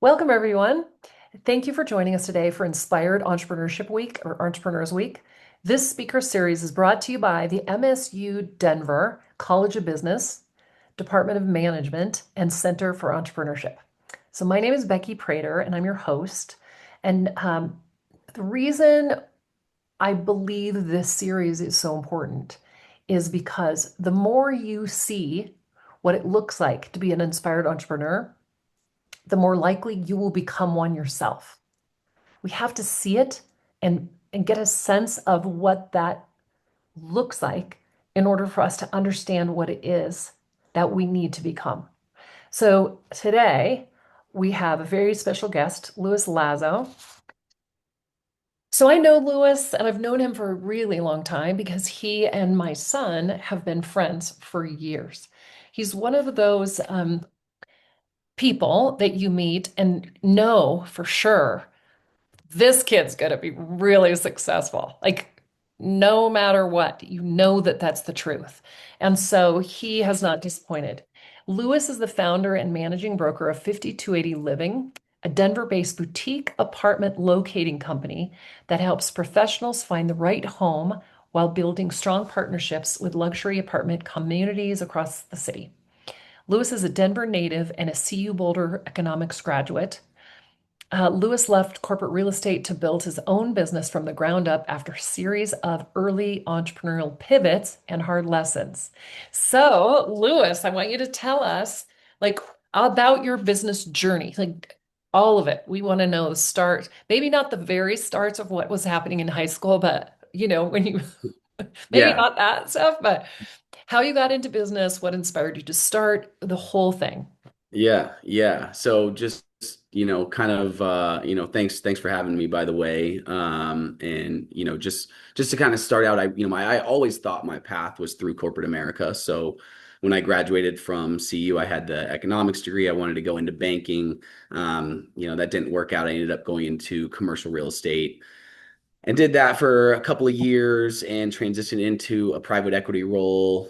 Welcome, everyone. Thank you for joining us today for Inspired Entrepreneurship Week or Entrepreneurs Week. This speaker series is brought to you by the MSU Denver College of Business, Department of Management, and Center for Entrepreneurship. So, my name is Becky Prater, and I'm your host. And the reason I believe this series is so important is because the more you see what it looks like to be an inspired entrepreneur, the more likely you will become one yourself. We have to see it and get a sense of what that looks like in order for us to understand what it is that we need to become. So today we have a very special guest, Louis Lazo. So I know Louis and I've known him for a really long time because he and my son have been friends for years. He's one of those people that you meet and know for sure this kid's going to be really successful. Like, no matter what, you know that that's the truth. And so he has not disappointed. Lewis is the founder and managing broker of 5280 Living, a Denver-based boutique apartment locating company that helps professionals find the right home while building strong partnerships with luxury apartment communities across the city. Lewis is a Denver native and a CU Boulder economics graduate. Lewis left corporate real estate to build his own business from the ground up after a series of early entrepreneurial pivots and hard lessons. So, Lewis, I want you to tell us like about your business journey, like all of it. We want to know the start, maybe not the very starts of what was happening in high school, but when you maybe Yeah, not that stuff, but how you got into business, what inspired you to start the whole thing. yeah. So just, kind of, thanks for having me, by the way. And just to kind of start out, I always thought my path was through corporate America. So when I graduated from CU, I had the economics degree. I wanted to go into banking. That didn't work out. I ended up going into commercial real estate and did that for a couple of years and transitioned into a private equity role,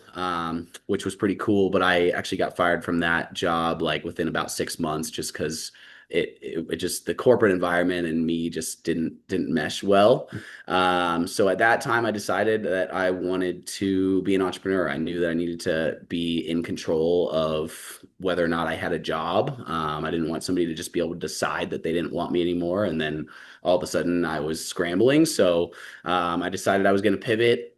which was pretty cool. But I actually got fired from that job like within about 6 months, just because it just the corporate environment and me just didn't mesh well. So at that time, I decided that I wanted to be an entrepreneur. I knew that I needed to be in control of whether or not I had a job. I didn't want somebody to just be able to decide that they didn't want me anymore, and then all of a sudden I was scrambling. So I decided I was going to pivot,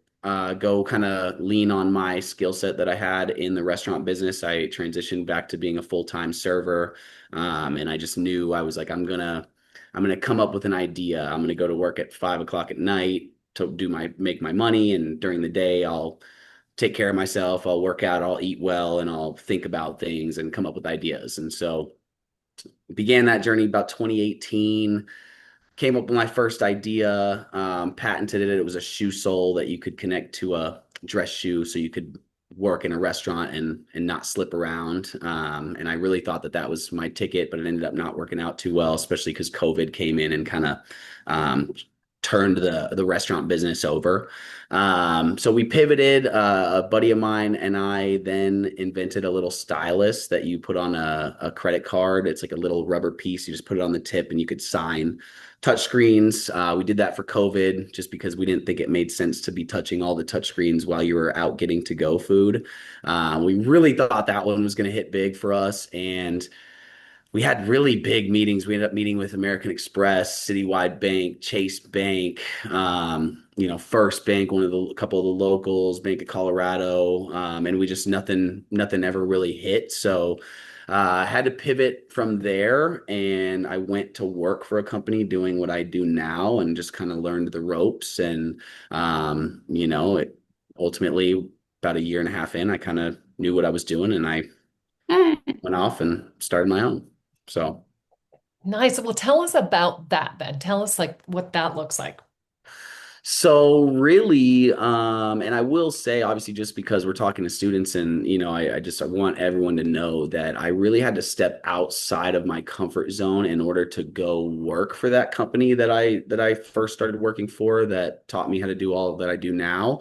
go kind of lean on my skill set that I had in the restaurant business. I transitioned back to being a full-time server. And I just knew I was like, I'm gonna come up with an idea. I'm gonna go to work at 5 o'clock at night to make my money. And during the day, I'll take care of myself. I'll work out, I'll eat well, and I'll think about things and come up with ideas. And so began that journey about 2018, came up with my first idea, patented it. It was a shoe sole that you could connect to a dress shoe so you could work in a restaurant and not slip around. And I really thought that that was my ticket, but it ended up not working out too well, especially because COVID came in and kind of um, turned the restaurant business over. So we pivoted. A buddy of mine and I then invented a little stylus that you put on a credit card. It's like a little rubber piece. You just put it on the tip and you could sign touch screens. We did that for COVID just because we didn't think it made sense to be touching all the touch screens while you were out getting to go food. We really thought that one was going to hit big for us. And we had really big meetings. We ended up meeting with American Express, Citywide Bank, Chase Bank, First Bank, one of the a couple of the locals, Bank of Colorado, and we just nothing ever really hit. So I had to pivot from there, and I went to work for a company doing what I do now, and just kind of learned the ropes. And it ultimately about a year and a half in, I kind of knew what I was doing, and I went off and started my own. So, Nice. Well, tell us about that then. Tell us like what that looks like. so really, and I will say, obviously, just because we're talking to students, and I want everyone to know that I really had to step outside of my comfort zone in order to go work for that company that I first started working for, that taught me how to do all that I do now.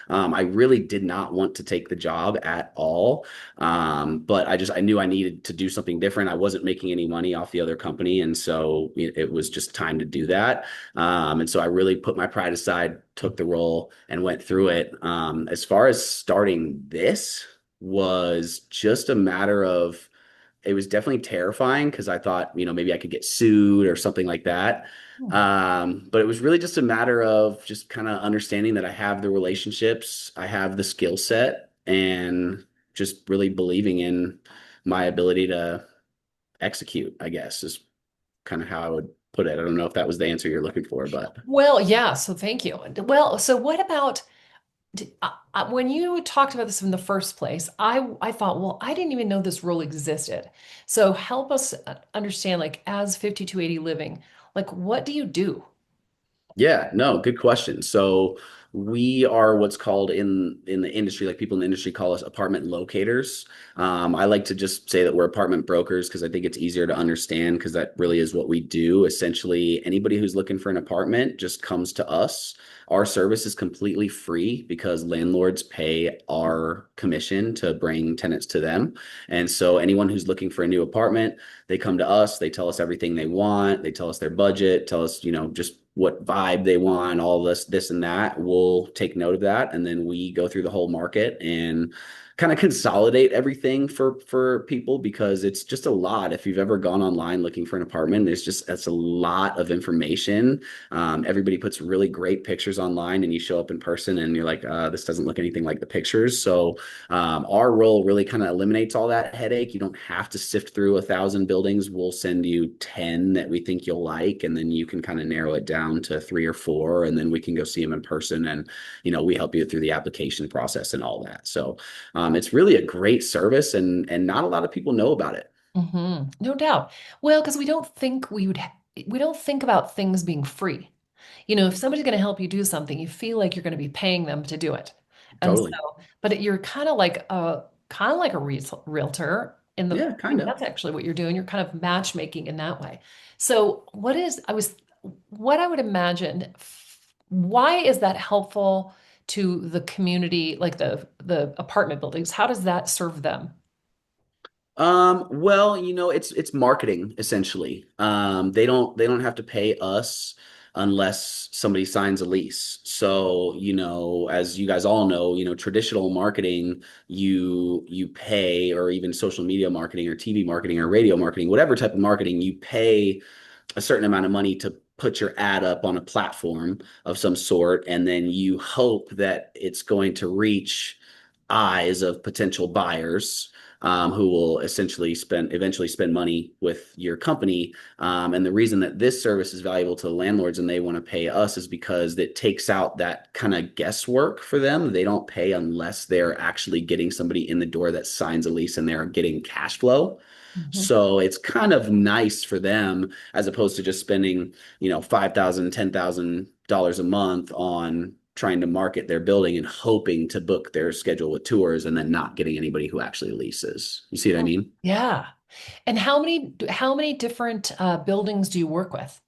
I really did not want to take the job at all. But I knew I needed to do something different. I wasn't making any money off the other company. And so it was just time to do that. And so I really put my pride aside, took the role and went through it. As far as starting this was just a matter of, it was definitely terrifying because I thought, maybe I could get sued or something like that. Hmm. But it was really just a matter of just kind of understanding that I have the relationships, I have the skill set, and just really believing in my ability to execute, I guess, is kind of how I would put it. I don't know if that was the answer you're looking for, but Well, yeah, so thank you. Well, so what about when you talked about this in the first place, I thought, well, I didn't even know this rule existed. So help us understand, like, as 5280 living, like, what do you do? yeah, no, good question. So we are what's called in the industry, like people in the industry call us apartment locators. I like to just say that we're apartment brokers because I think it's easier to understand because that really is what we do. Essentially, anybody who's looking for an apartment just comes to us. Our service is completely free because landlords pay our commission to bring tenants to them. And so anyone who's looking for a new apartment, they come to us, they tell us everything they want, they tell us their budget, tell us, just what vibe they want, all this and that. We'll take note of that, and then we go through the whole market and kind of consolidate everything for people because it's just a lot. If you've ever gone online looking for an apartment, that's a lot of information. Everybody puts really great pictures online, and you show up in person, and you're like, this doesn't look anything like the pictures. So our role really kind of eliminates all that headache. You don't have to sift through 1,000 buildings. We'll send you 10 that we think you'll like, and then you can kind of narrow it down to 3 or 4, and then we can go see them in person. And, we help you through the application process and all that. So it's really a great service, and not a lot of people know about it. No doubt. Well, because we don't think about things being free. If somebody's going to help you do something, you feel like you're going to be paying them to do it. And Totally. so, but you're kind of like a realtor Yeah, kind of. that's actually what you're doing. You're kind of matchmaking in that way. So what I would imagine, why is that helpful to the community, like the apartment buildings? How does that serve them? Well, it's marketing essentially. They don't have to pay us unless somebody signs a lease. So, as you guys all know, traditional marketing, you pay, or even social media marketing or TV marketing or radio marketing, whatever type of marketing, you pay a certain amount of money to put your ad up on a platform of some sort, and then you hope that it's going to reach eyes of potential buyers who will eventually spend money with your company. And the reason that this service is valuable to the landlords and they want to pay us is because it takes out that kind of guesswork for them. They don't pay unless they're actually getting somebody in the door that signs a lease and they're getting cash flow. Mhm. So it's kind of nice for them as opposed to just spending, $5,000, $10,000 a month on trying to market their building and hoping to book their schedule with tours and then not getting anybody who actually leases. You see what I mean? Yeah. And how many different buildings do you work with?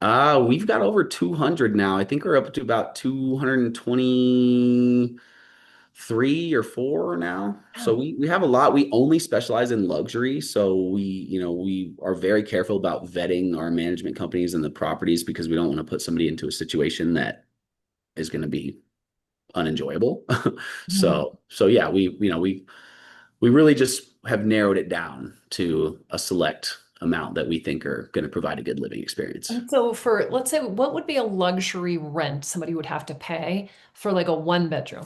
We've got over 200 now. I think we're up to about 223 or 4 now. So Wow. we have a lot. We only specialize in luxury. So we are very careful about vetting our management companies and the properties because we don't want to put somebody into a situation that is going to be unenjoyable. Mhm. So yeah, we really just have narrowed it down to a select amount that we think are going to provide a good living experience. And so let's say, what would be a luxury rent somebody would have to pay for like a one bedroom?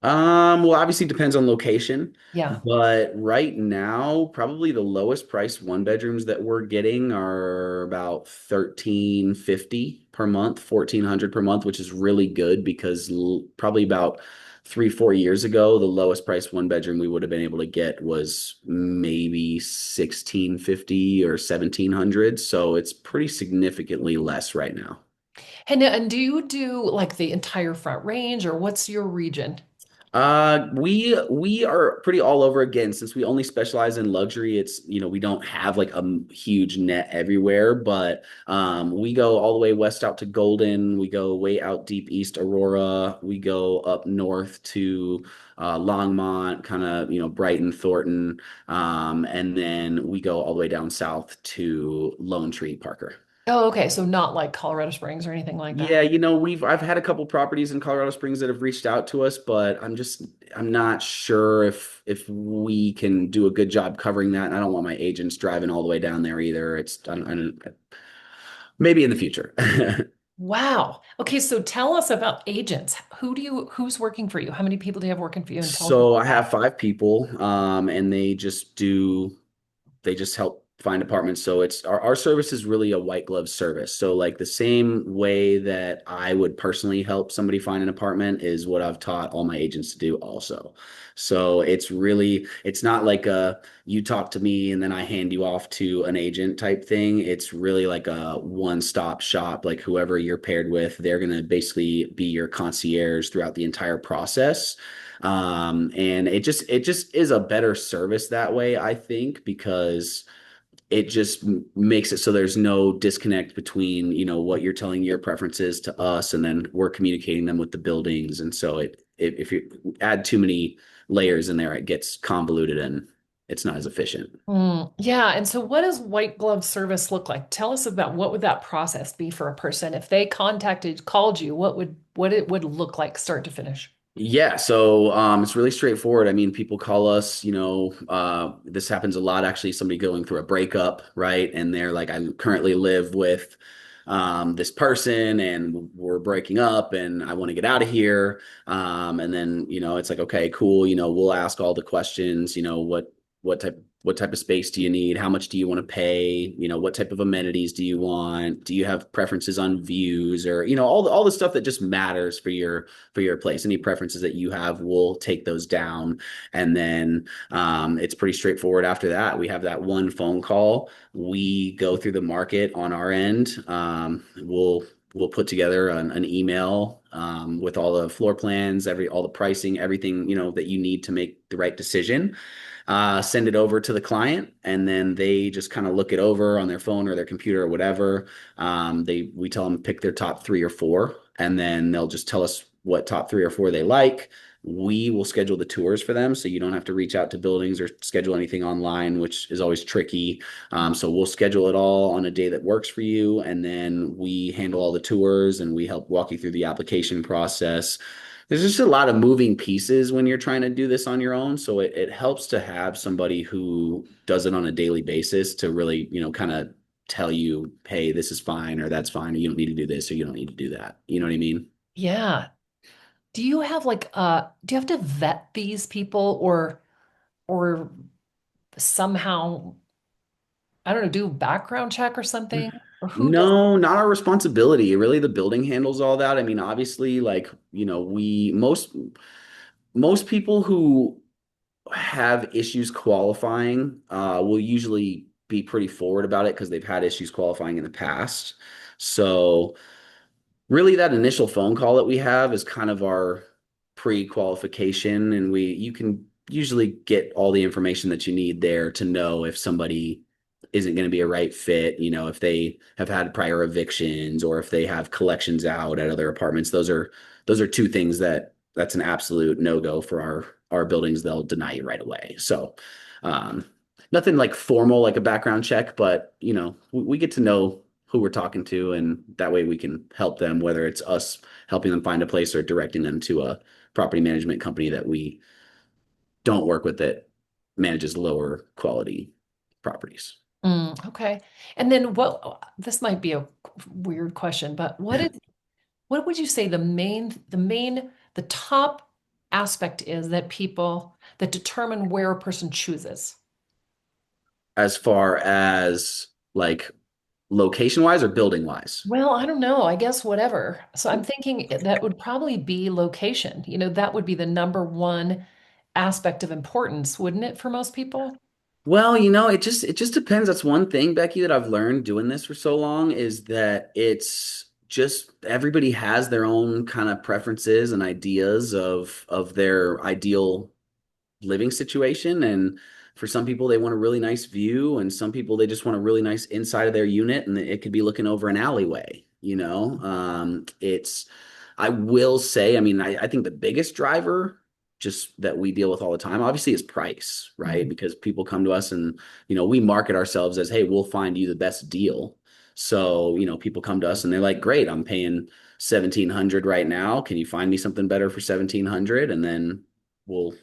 Well, obviously it depends on location, Yeah. but right now, probably the lowest price one bedrooms that we're getting are about 1,350 per month, 1,400 per month, which is really good because probably about 3, 4 years ago, the lowest price one bedroom we would have been able to get was maybe 1,650 or 1,700. So it's pretty significantly less right now. And do you do like the entire Front Range or what's your region? We are pretty all over again since we only specialize in luxury. It's, we don't have like a huge net everywhere, but we go all the way west out to Golden. We go way out deep east Aurora. We go up north to Longmont, kind of, Brighton, Thornton, and then we go all the way down south to Lone Tree, Parker. Oh, okay. So not like Colorado Springs or anything like that. Yeah, I've had a couple properties in Colorado Springs that have reached out to us, but I'm not sure if we can do a good job covering that. And I don't want my agents driving all the way down there either. Maybe in the future. Wow. Okay, so tell us about agents. Who's working for you? How many people do you have working for you? And tell us So about I that. have five people, and they just help find apartments. So it's our service is really a white glove service. So like the same way that I would personally help somebody find an apartment is what I've taught all my agents to do also. So it's not like you talk to me and then I hand you off to an agent type thing. It's really like a one-stop shop. Like whoever you're paired with, they're going to basically be your concierge throughout the entire process. And it just is a better service that way, I think, because it just makes it so there's no disconnect between, what you're telling your preferences to us, and then we're communicating them with the buildings. And so if you add too many layers in there, it gets convoluted and it's not as efficient. Yeah, and so what does white glove service look like? Tell us about what would that process be for a person if they called you, what it would look like start to finish? Yeah, so it's really straightforward. I mean, people call us, this happens a lot actually, somebody going through a breakup, right? And they're like, I currently live with this person and we're breaking up and I want to get out of here. And then, it's like, okay, cool, we'll ask all the questions, what type of space do you need? How much do you want to pay? What type of amenities do you want? Do you have preferences on views, or, all the stuff that just matters for your place. Any preferences that you have, we'll take those down. And then it's pretty straightforward after that. We have that one phone call. We go through the market on our end. We'll put together an email with all the floor plans, all the pricing, everything, that you need to make the right decision. Send it over to the client, and then they just kind of look it over on their phone or their computer or whatever. We tell them to pick their top three or four, and then they'll just tell us what top three or four they like. We will schedule the tours for them, so you don't have to reach out to buildings or schedule anything online, which is always tricky. So we'll schedule it all on a day that works for you, and then we handle all the tours and we help walk you through the application process. There's just a lot of moving pieces when you're trying to do this on your own. So it helps to have somebody who does it on a daily basis to really, kind of tell you, hey, this is fine or that's fine, or you don't need to do this or you don't need to do that. You know what I mean? Yeah. Do you have to vet these people or somehow, I don't know, do a background check or something? Or who does? No, not our responsibility. Really, the building handles all that. I mean, obviously, like, we most people who have issues qualifying will usually be pretty forward about it because they've had issues qualifying in the past. So really that initial phone call that we have is kind of our pre-qualification, and you can usually get all the information that you need there to know if somebody isn't going to be a right fit, if they have had prior evictions or if they have collections out at other apartments. Those are two things that's an absolute no-go for our buildings. They'll deny you right away. So um nothing like formal like a background check, but we get to know who we're talking to, and that way we can help them, whether it's us helping them find a place or directing them to a property management company that we don't work with that manages lower quality properties. Okay. And then this might be a weird question, but what would you say the top aspect is that people that determine where a person chooses? As far as like location wise or building wise? Well, I don't know. I guess whatever. So I'm thinking that would probably be location. That would be the number one aspect of importance, wouldn't it, for most people? Well, it just depends. That's one thing, Becky, that I've learned doing this for so long is that it's just everybody has their own kind of preferences and ideas of their ideal living situation. And for some people, they want a really nice view, and some people they just want a really nice inside of their unit, and it could be looking over an alleyway. It's I will say, I mean, I think the biggest driver just that we deal with all the time, obviously, is price, right? Mhm. Because people come to us and we market ourselves as, hey, we'll find you the best deal. So, people come to us and they're like, great, I'm paying 1,700 right now. Can you find me something better for 1,700? And then we'll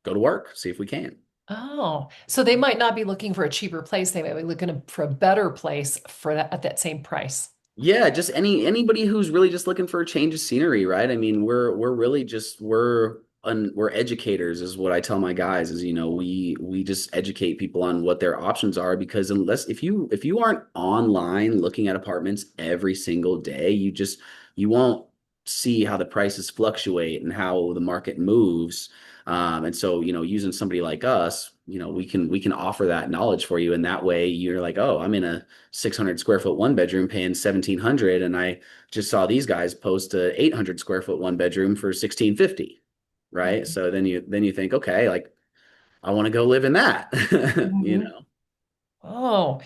go to work, see if we can. Oh, so they might not be looking for a cheaper place. They might be looking for a better place for that at that same price. Yeah, just anybody who's really just looking for a change of scenery, right? I mean, we're really just we're educators is what I tell my guys is, we just educate people on what their options are because unless if you aren't online looking at apartments every single day, you won't see how the prices fluctuate and how the market moves. And so, using somebody like us, we can offer that knowledge for you. And that way you're like, oh, I'm in a 600 square foot one bedroom paying 1,700. And I just saw these guys post a 800 square foot one bedroom for 1,650. Right. So then you think, okay, like I want to go live in that, you Mhm. know. Oh,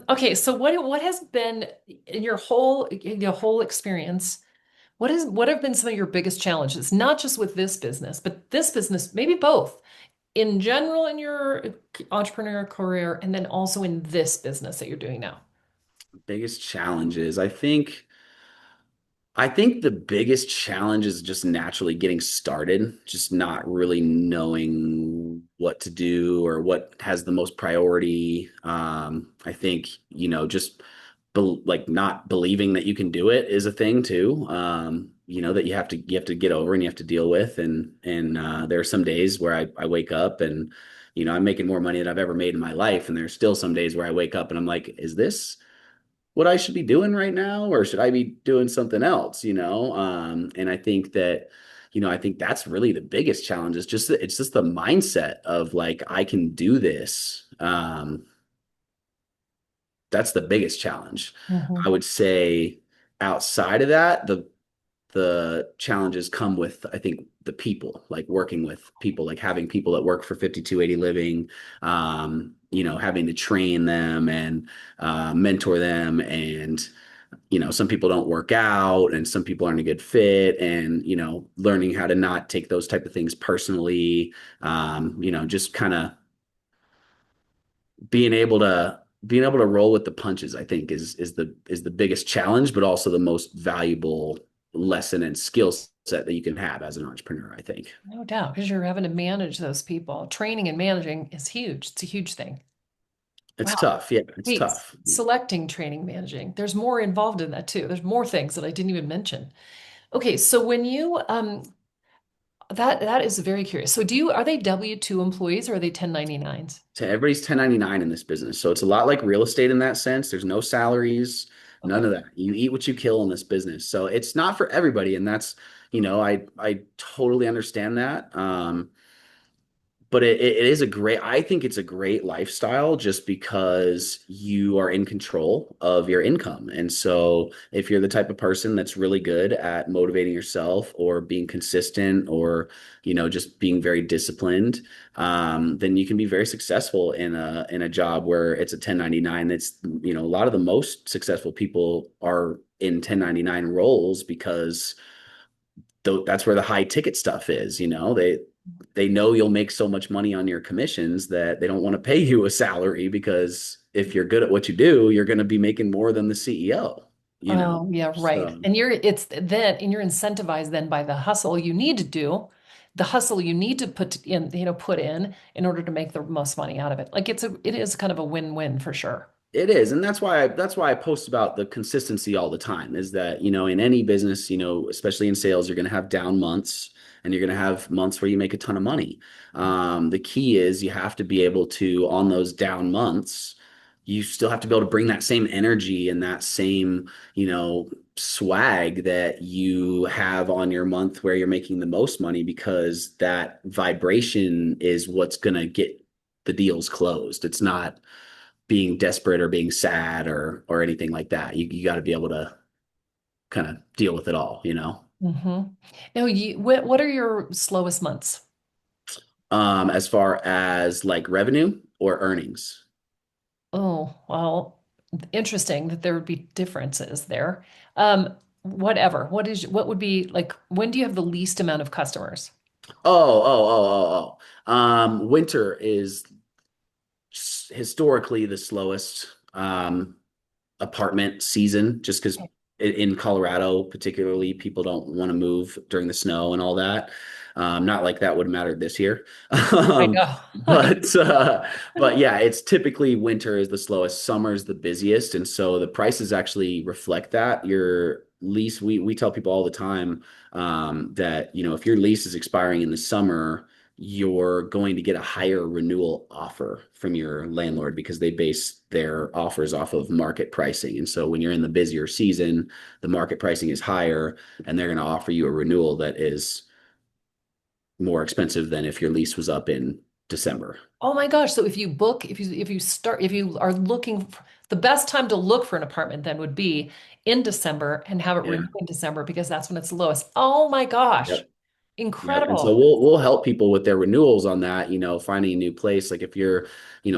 okay. So what has been in your whole experience? What have been some of your biggest challenges? Not just with this business, but this business, maybe both in general in your entrepreneurial career, and then also in this business that you're doing now. Biggest challenges. I think the biggest challenge is just naturally getting started, just not really knowing what to do or what has the most priority. I think, just like not believing that you can do it is a thing too. That you have to get over and you have to deal with. And there are some days where I wake up and, I'm making more money than I've ever made in my life. And there's still some days where I wake up and I'm like, is this what I should be doing right now, or should I be doing something else? And I think that's really the biggest challenge. It's just the mindset of like I can do this. That's the biggest challenge. I Mhm. would say outside of that, the challenges come with, I think, the people, like working with people, like having people that work for 5280 Living, having to train them and mentor them. And, some people don't work out and some people aren't a good fit. And, learning how to not take those type of things personally, just kind of being able to roll with the punches, I think is the biggest challenge, but also the most valuable lesson and skill set that you can have as an entrepreneur, I think. No doubt, because you're having to manage those people. Training and managing is huge. It's a huge thing. It's Wow. tough. Yeah, it's Wait, tough. selecting, training, managing. There's more involved in that too. There's more things that I didn't even mention. Okay, so when you that is very curious. So are they W-2 employees or are they 1099s? So everybody's 1099 in this business. So it's a lot like real estate in that sense. There's no salaries, none Okay. of that. You eat what you kill in this business. So it's not for everybody. And that's, I totally understand that. But it is I think it's a great lifestyle just because you are in control of your income. And so if you're the type of person that's really good at motivating yourself or being consistent or, just being very disciplined, then you can be very successful in a job where it's a 1099. That's, a lot of the most successful people are in 1099 roles because that's where the high ticket stuff is. They know you'll make so much money on your commissions that they don't want to pay you a salary because if you're good at what you do, you're going to be making more than the CEO, Oh, yeah, right. So And you're incentivized then by the hustle you need to do, the hustle you need to put in order to make the most money out of it. Like it is kind of a win-win for sure. it is, and that's why I post about the consistency all the time. Is that in any business, especially in sales, you're going to have down months, and you're going to have months where you make a ton of money. The key is you have to be able to on those down months, you still have to be able to bring that same energy and that same swag that you have on your month where you're making the most money because that vibration is what's going to get the deals closed. It's not being desperate or being sad or anything like that. You got to be able to kind of deal with it all, you know. Hmm. Now, what are your slowest months? As far as like revenue or earnings. Oh, well, interesting that there would be differences there. Whatever. What would be like, when do you have the least amount of customers? Winter is historically the slowest apartment season, just because in Colorado, particularly, people don't want to move during the snow and all that. Not like that would have mattered this year. I um, know. but yeah, it's typically winter is the slowest, summer is the busiest, and so the prices actually reflect that. Your lease, we tell people all the time that if your lease is expiring in the summer, you're going to get a higher renewal offer from your landlord because they base their offers off of market pricing. And so when you're in the busier season, the market pricing is higher and they're going to offer you a renewal that is more expensive than if your lease was up in December. Oh my gosh. So if you are the best time to look for an apartment then would be in December and have it Yeah. renew in December because that's when it's the lowest. Oh my gosh. Yep. Yep. And so Incredible. we'll help people with their renewals on that, finding a new place. Like if you're,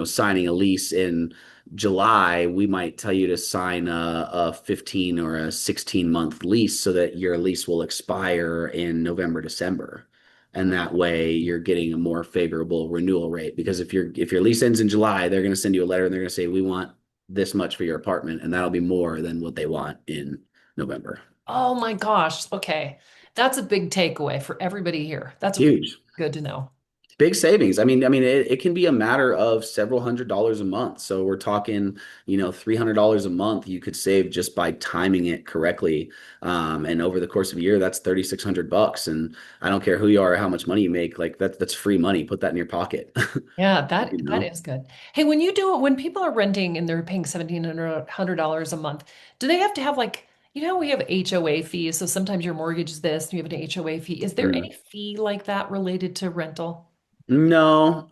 signing a lease in July, we might tell you to sign a 15 or a 16-month lease so that your lease will expire in November, December. And that way you're getting a more favorable renewal rate. Because if your lease ends in July, they're going to send you a letter and they're going to say, we want this much for your apartment, and that'll be more than what they want in November. Oh my gosh. Okay. That's a big takeaway for everybody here. That's Huge. good to know. Big savings. I mean, it can be a matter of several $100s a month. So we're talking, $300 a month you could save just by timing it correctly. And over the course of a year, that's 3,600 bucks. And I don't care who you are or how much money you make, like that's free money. Put that in your pocket. Yeah, You that know? is good. Hey, when people are renting and they're paying $1,700 a month, do they have to have like, we have HOA fees, so sometimes your mortgage is this, and you have an HOA fee. Is there any Mm. fee like that related to rental? No,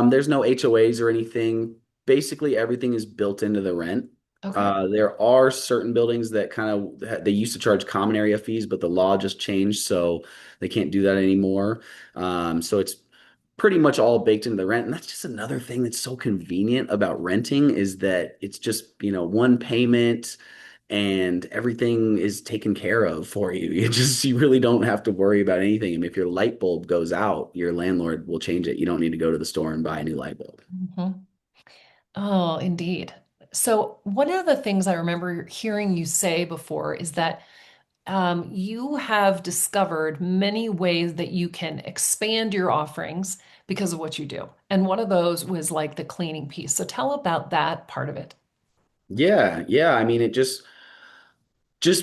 there's no HOAs or anything. Basically, everything is built into the rent. Okay. There are certain buildings that kind of they used to charge common area fees, but the law just changed, so they can't do that anymore. So it's pretty much all baked into the rent, and that's just another thing that's so convenient about renting is that it's just, one payment and everything is taken care of for you. You really don't have to worry about anything. I mean, if your light bulb goes out, your landlord will change it. You don't need to go to the store and buy a new light bulb. Mhm. Oh, indeed. So one of the things I remember hearing you say before is that you have discovered many ways that you can expand your offerings because of what you do. And one of those was like the cleaning piece. So tell about that part of it. Yeah, yeah. I mean, it just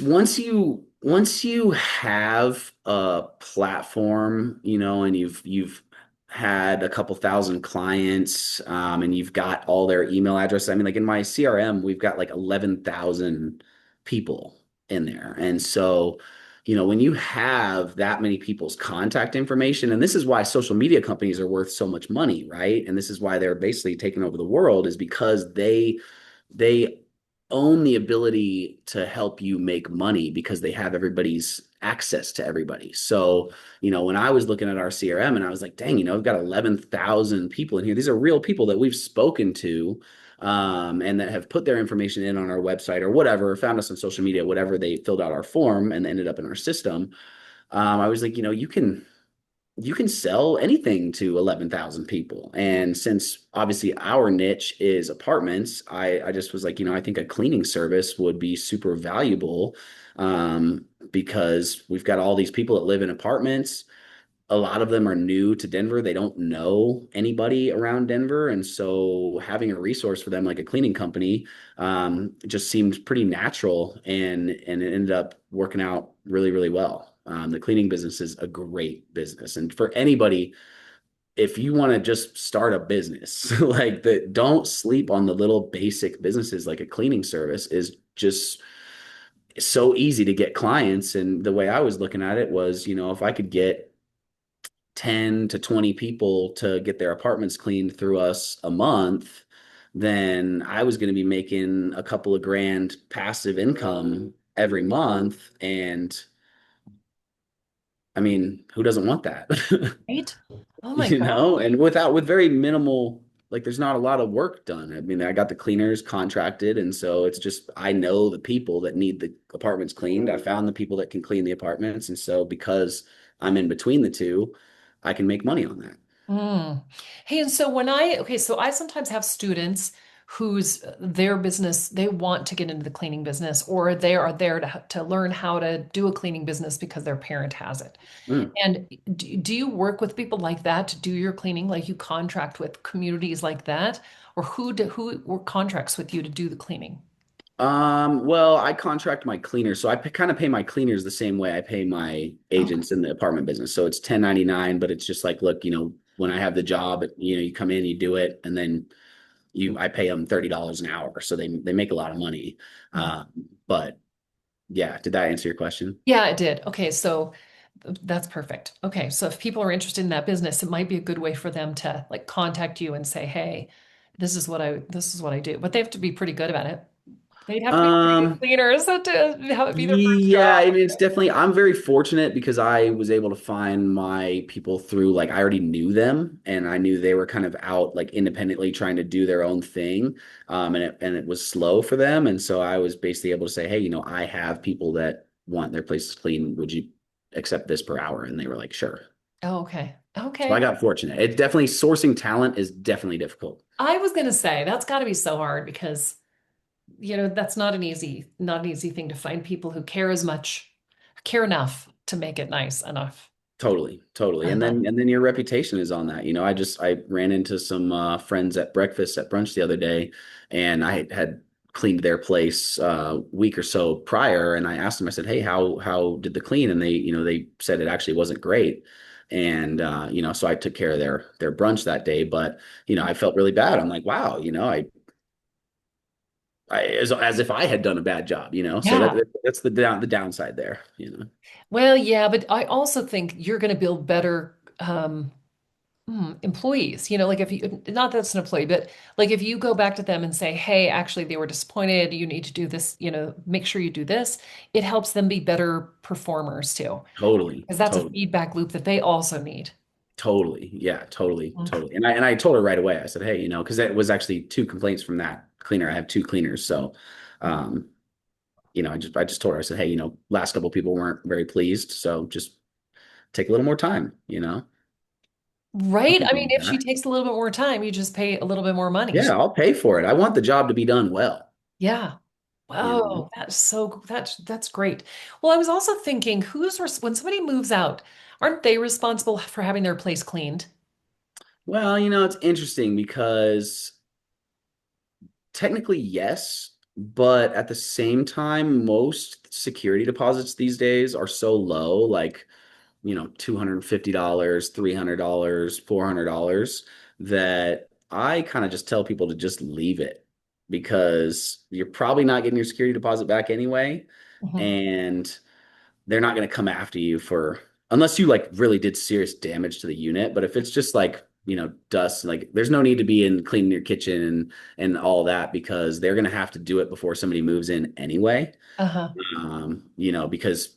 once you have a platform, and you've had a couple thousand clients, and you've got all their email addresses. I mean, like in my CRM, we've got like 11,000 people in there. And so, when you have that many people's contact information, and this is why social media companies are worth so much money, right? And this is why they're basically taking over the world, is because they own the ability to help you make money because they have everybody's access to everybody. So, when I was looking at our CRM and I was like, dang, we've got 11,000 people in here. These are real people that we've spoken to, and that have put their information in on our website or whatever, found us on social media, whatever they filled out our form and ended up in our system. I was like, you can sell anything to 11,000 people. And since obviously our niche is apartments, I just was like, I think a cleaning service would be super valuable, because we've got all these people that live in apartments. A lot of them are new to Denver. They don't know anybody around Denver. And so having a resource for them, like a cleaning company, just seemed pretty natural, and it ended up working out really, really well. The cleaning business is a great business. And for anybody, if you want to just start a business, like that, don't sleep on the little basic businesses. Like a cleaning service is just so easy to get clients. And the way I was looking at it was, if I could get 10 to 20 people to get their apartments cleaned through us a month, then I was going to be making a couple of grand passive income every month. And I mean, who doesn't want that? Right? Oh my You God. know, and with very minimal, like there's not a lot of work done. I mean, I got the cleaners contracted, and so it's just I know the people that need the apartments cleaned. I found the people that can clean the apartments, and so because I'm in between the two, I can make money on that. Mm. Hey, and so okay, so I sometimes have students whose their business, they want to get into the cleaning business, or they are there to learn how to do a cleaning business because their parent has it. Mm. And do you work with people like that to do your cleaning? Like you contract with communities like that? Or who work contracts with you to do the cleaning? Well, I contract my cleaners, so I kind of pay my cleaners the same way I pay my Okay. agents in the apartment business. So it's 1099, but it's just like, look, when I have the job, you come in, you do it, and then I pay them $30 an hour, so they make a lot of money. Mhm. But yeah, did that answer your question? Yeah, it did. Okay, so that's perfect. Okay, so if people are interested in that business, it might be a good way for them to like contact you and say, "Hey, this is what I do." But they have to be pretty good about it. They'd have to be pretty good Um, cleaners to have it be their first yeah, job. I mean, it's definitely, I'm very fortunate because I was able to find my people through, like, I already knew them and I knew they were kind of out, like, independently trying to do their own thing. And it was slow for them. And so I was basically able to say, hey, I have people that want their places clean. Would you accept this per hour? And they were like, sure. Oh, okay. So I Okay. got fortunate. It definitely, sourcing talent is definitely difficult. I was gonna say that's got to be so hard because that's not an easy thing to find people who care enough to make it nice enough. Totally, totally. And Uh-huh. then your reputation is on that. I ran into some friends at breakfast at brunch the other day, and I had cleaned their place a week or so prior, and I asked them, I said, "Hey, how did the clean?" And they said it actually wasn't great. And so I took care of their brunch that day, but I felt really bad. I'm like, wow, as if I had done a bad job, So Yeah. that's the downside there. Well, yeah, but I also think you're going to build better employees. Like if you, not that it's an employee, but like if you go back to them and say, hey, actually, they were disappointed, you need to do this, make sure you do this, it helps them be better performers too, Totally, because that's a totally. feedback loop that they also need. Totally. Yeah, totally, Mm. totally. And I told her right away. I said, "Hey, because it was actually two complaints from that cleaner. I have two cleaners, so um, I just told her. I said, "Hey, last couple people weren't very pleased, so just take a little more time. Right? Nothing I wrong mean, with if she that. takes a little bit more time, you just pay a little bit more money. Yeah, I'll pay for it. I want the job to be done well, Yeah. you know. Oh, that's great. Well, I was also thinking, when somebody moves out, aren't they responsible for having their place cleaned? Well, it's interesting because technically, yes, but at the same time, most security deposits these days are so low, like $250, $300, $400, that I kind of just tell people to just leave it because you're probably not getting your security deposit back anyway. Mhm. And they're not going to come after you unless you like really did serious damage to the unit. But if it's just like, dust, like there's no need to be in cleaning your kitchen and all that because they're going to have to do it before somebody moves in anyway. Uh-huh. Because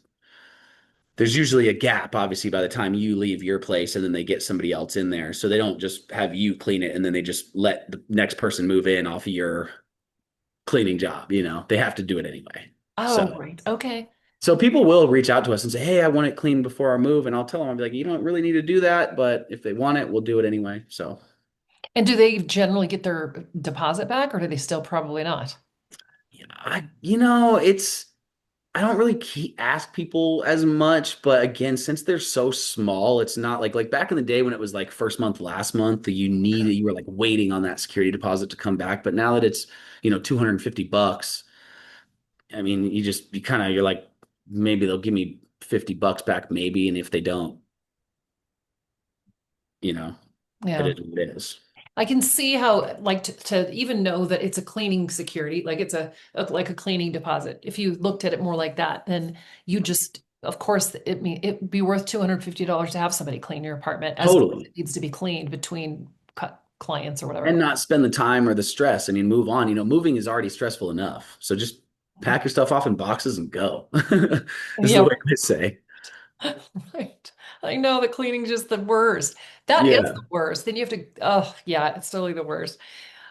there's usually a gap, obviously, by the time you leave your place and then they get somebody else in there. So they don't just have you clean it and then they just let the next person move in off of your cleaning job. They have to do it anyway. Oh, So, right. Okay. so people will reach out to us and say, "Hey, I want it cleaned before our move." And I'll tell them, I'll be like, "You don't really need to do that, but if they want it, we'll do it anyway." So, And do they generally get their deposit back, or do they still probably not? yeah, I don't really ask people as much, but again, since they're so small, it's not like back in the day when it was like first month, last month, you were like waiting on that security deposit to come back. But now that it's, $250, I mean, you're like, maybe they'll give me $50 back, maybe. And if they don't, you know, it Yeah. is what it is. I can see how, like, to even know that it's a cleaning security, like it's like a cleaning deposit. If you looked at it more like that, then of course, it'd be worth $250 to have somebody clean your apartment as Totally. it needs to be cleaned between cut. clients or And whatever. not spend the time or the stress. I mean, move on. Moving is already stressful enough. So just pack your stuff off in boxes and go. This is the Yeah, way I say. right. I know the cleaning's just the worst. That is the Yeah. worst. Then you have to, oh, yeah, it's totally the worst.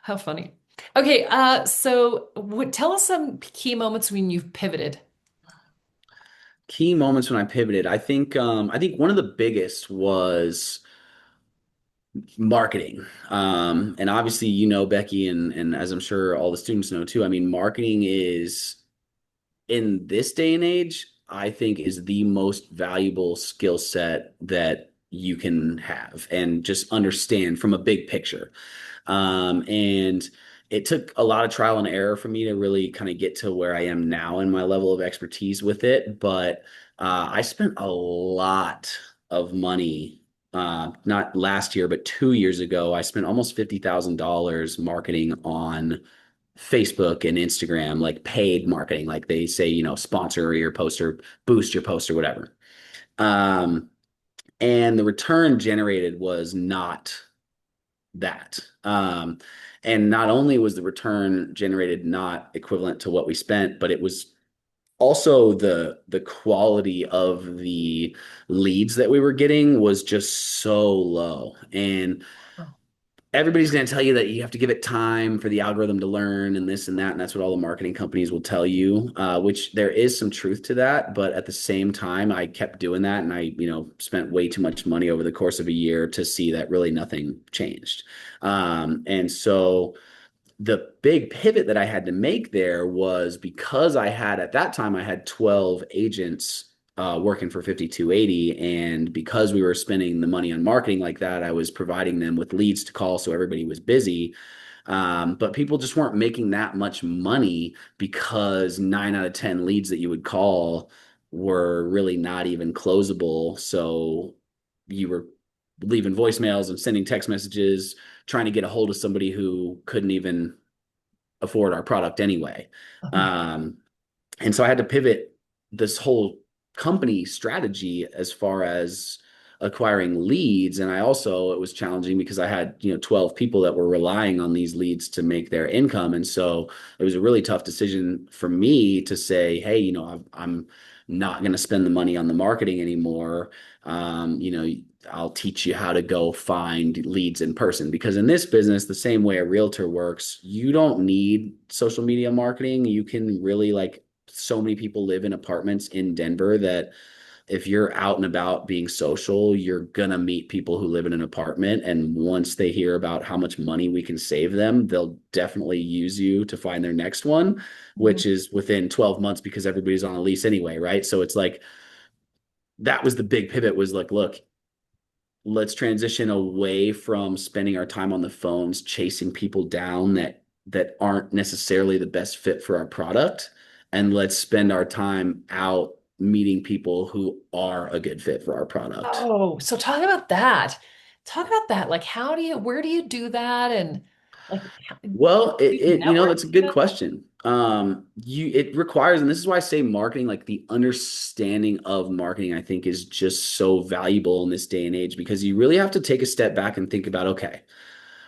How funny. Okay, so tell us some key moments when you've pivoted. Key moments when I pivoted. I think one of the biggest was marketing. And obviously, Becky, and as I'm sure all the students know too, I mean, marketing is in this day and age, I think is the most valuable skill set that you can have and just understand from a big picture. And it took a lot of trial and error for me to really kind of get to where I am now in my level of expertise with it. But I spent a lot of money, not last year, but 2 years ago. I spent almost $50,000 marketing on Facebook and Instagram, like paid marketing, like they say, sponsor your poster, boost your poster, whatever. Um, and the return generated was not that. And not only was the return generated not equivalent to what we spent, but it was also the quality of the leads that we were getting was just so low. And Oh. everybody's going to tell you that you have to give it time for the algorithm to learn and this and that. And that's what all the marketing companies will tell you, which there is some truth to that. But at the same time, I kept doing that. And I, spent way too much money over the course of a year to see that really nothing changed. And so the big pivot that I had to make there was because at that time, I had 12 agents working for 5280. And because we were spending the money on marketing like that, I was providing them with leads to call. So everybody was busy. But people just weren't making that much money because 9 out of 10 leads that you would call were really not even closable. So you were leaving voicemails and sending text messages, trying to get a hold of somebody who couldn't even afford our product anyway. Oh. Um, and so I had to pivot this whole company strategy as far as acquiring leads. And I also, it was challenging because I had, 12 people that were relying on these leads to make their income. And so it was a really tough decision for me to say, hey, I'm not going to spend the money on the marketing anymore. I'll teach you how to go find leads in person because in this business, the same way a realtor works, you don't need social media marketing. You can really so many people live in apartments in Denver that if you're out and about being social, you're going to meet people who live in an apartment. And once they hear about how much money we can save them, they'll definitely use you to find their next one, Mhm. which is within 12 months because everybody's on a lease anyway. Right. So it's like that was the big pivot was like, look, let's transition away from spending our time on the phones chasing people down that aren't necessarily the best fit for our product, and let's spend our time out meeting people who are a good fit for our product. Oh, so talk about that. Talk about that. Like, where do you do that? And like, Well, use network that's a to do good that? question. It requires, and this is why I say marketing, like the understanding of marketing, I think is just so valuable in this day and age because you really have to take a step back and think about, okay,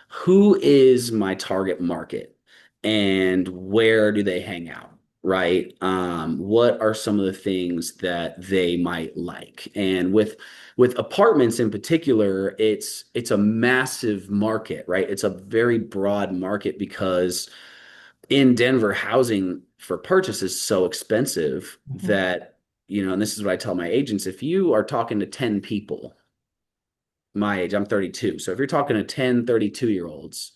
who is my target market and where do they hang out, right? What are some of the things that they might like? And with apartments in particular, it's a massive market, right? It's a very broad market because in Denver, housing for purchase is so expensive Mhm. that, and this is what I tell my agents, if you are talking to 10 people my age, I'm 32. So if you're talking to 10, 32-year-olds,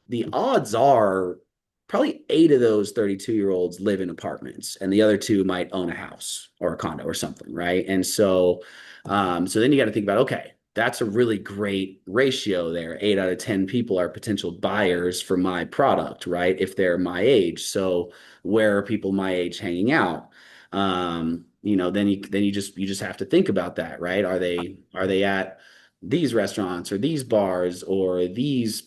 the odds are probably 8 of those 32-year-olds live in apartments and the other two might own a house or a condo or something, right? And so then you got to think about, okay, that's a really great ratio there. 8 out of 10 people are potential buyers for my product, right? If they're my age. So where are people my age hanging out? Then you just have to think about that, right? Are they at these restaurants or these bars or these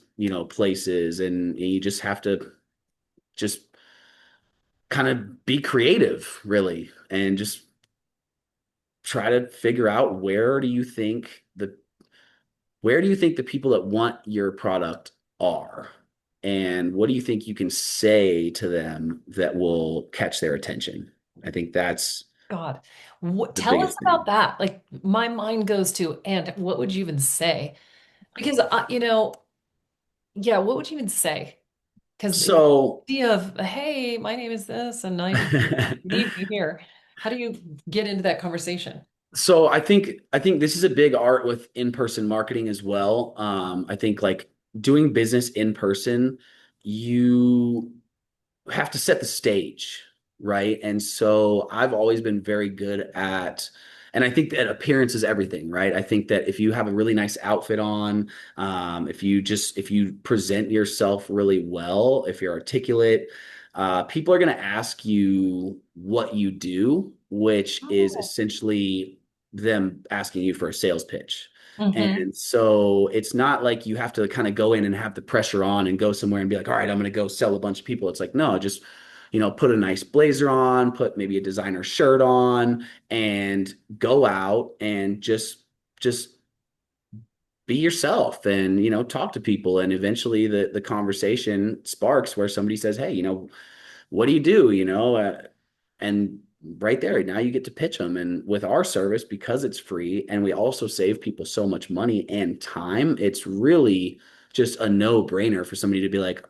places, and you just have to just kind of be creative really and just try to figure out where do you think where do you think the people that want your product are? And what do you think you can say to them that will catch their attention? I think that's God, the tell us biggest about thing. that. Like my mind goes to, and what would you even say? Because yeah, what would you even say? Because the So, idea of, hey, my name is this, and I need me here. How do you get into that conversation? so I think this is a big art with in-person marketing as well. I think like doing business in person, you have to set the stage, right? And so I've always been very good at, and I think that appearance is everything, right? I think that if you have a really nice outfit on, if you present yourself really well, if you're articulate, people are going to ask you what you do, which is Oh. essentially them asking you for a sales pitch. Hmm. And so it's not like you have to kind of go in and have the pressure on and go somewhere and be like, all right, I'm going to go sell a bunch of people. It's like, no, just, put a nice blazer on, put maybe a designer shirt on and go out and just be yourself and, talk to people. And eventually the conversation sparks where somebody says, hey, what do you do? And right there, now you get to pitch them. And with our service, because it's free and we also save people so much money and time, it's really just a no-brainer for somebody to be like,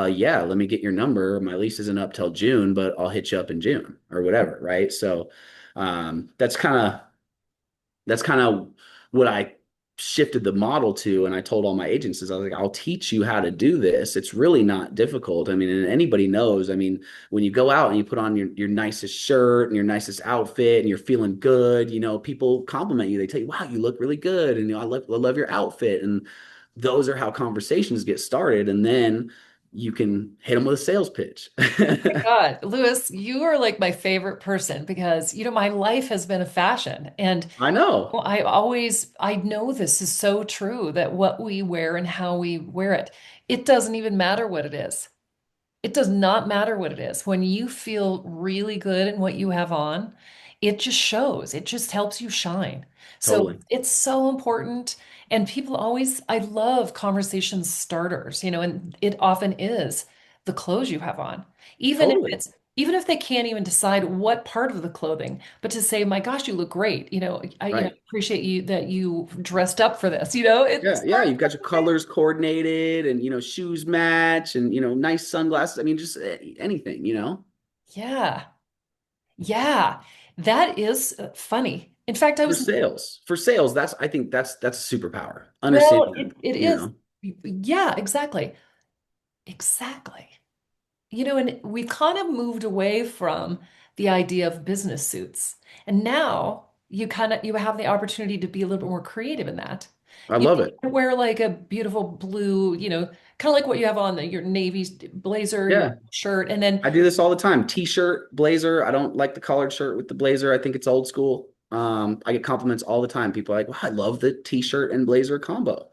yeah, let me get your number. My lease isn't up till June, but I'll hit you up in June or whatever. Right. So that's kind of what I shifted the model to. And I told all my agents is I was like, I'll teach you how to do this. It's really not difficult. I mean, and anybody knows, I mean, when you go out and you put on your nicest shirt and your nicest outfit and you're feeling good, people compliment you. They tell you, wow, you look really good. And I love your outfit. And those are how conversations get started. And then you can hit them with a sales pitch. God, Lewis, you are like my favorite person because, my life has been a fashion. And I know. I know this is so true that what we wear and how we wear it, it doesn't even matter what it is. It does not matter what it is. When you feel really good in what you have on, it just shows. It just helps you shine. So Totally. it's so important. And people always, I love conversation starters, and it often is the clothes you have on. Totally. Even if they can't even decide what part of the clothing, but to say, my gosh, you look great. I Right. appreciate you that you dressed up for this. It Yeah, yeah, starts you've got your colors coordinated and shoes match and nice sunglasses. I mean, just anything. yeah. Yeah, that is funny. In fact, I For was, sales. For sales, I think that's a superpower. Understand well, that, it is. Yeah, exactly. Exactly. And we've kind of moved away from the idea of business suits. And now you have the opportunity to be a little bit more creative in that. I You love it. can wear like a beautiful blue, kind of like what you have on your navy blazer, your Yeah. shirt, and then I do this all the time. T-shirt, blazer. I don't like the collared shirt with the blazer. I think it's old school. I get compliments all the time. People are like, wow, I love the T-shirt and blazer combo.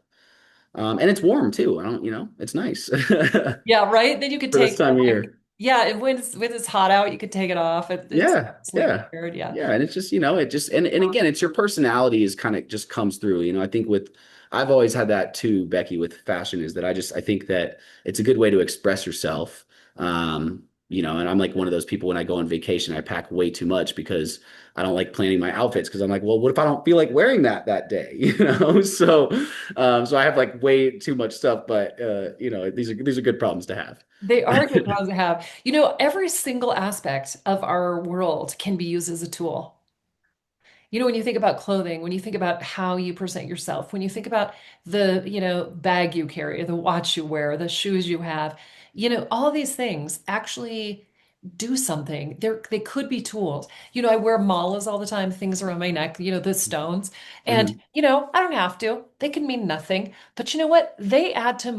And it's warm too. I don't, it's nice for yeah, right. Then you could this take time of like, year. yeah, and when it's hot out, you could take it off. It's Yeah, sleeping yeah. weird. Yeah. Yeah. And it's just, it just and again, it's your personality is kind of just comes through. I think I've always had that too, Becky, with fashion, is that I think that it's a good way to express yourself. And I'm like one of those people when I go on vacation, I pack way too much because I don't like planning my outfits because I'm like, well, what if I don't feel like wearing that day? So I have like way too much stuff, but these are good problems to have. They are good problems to have. Every single aspect of our world can be used as a tool. When you think about clothing, when you think about how you present yourself, when you think about the, bag you carry, the watch you wear, the shoes you have, all these things actually do something. They could be tools. I wear malas all the time, things around my neck, the stones. And, Mhm. I don't have to. They can mean nothing. But you know what? They add to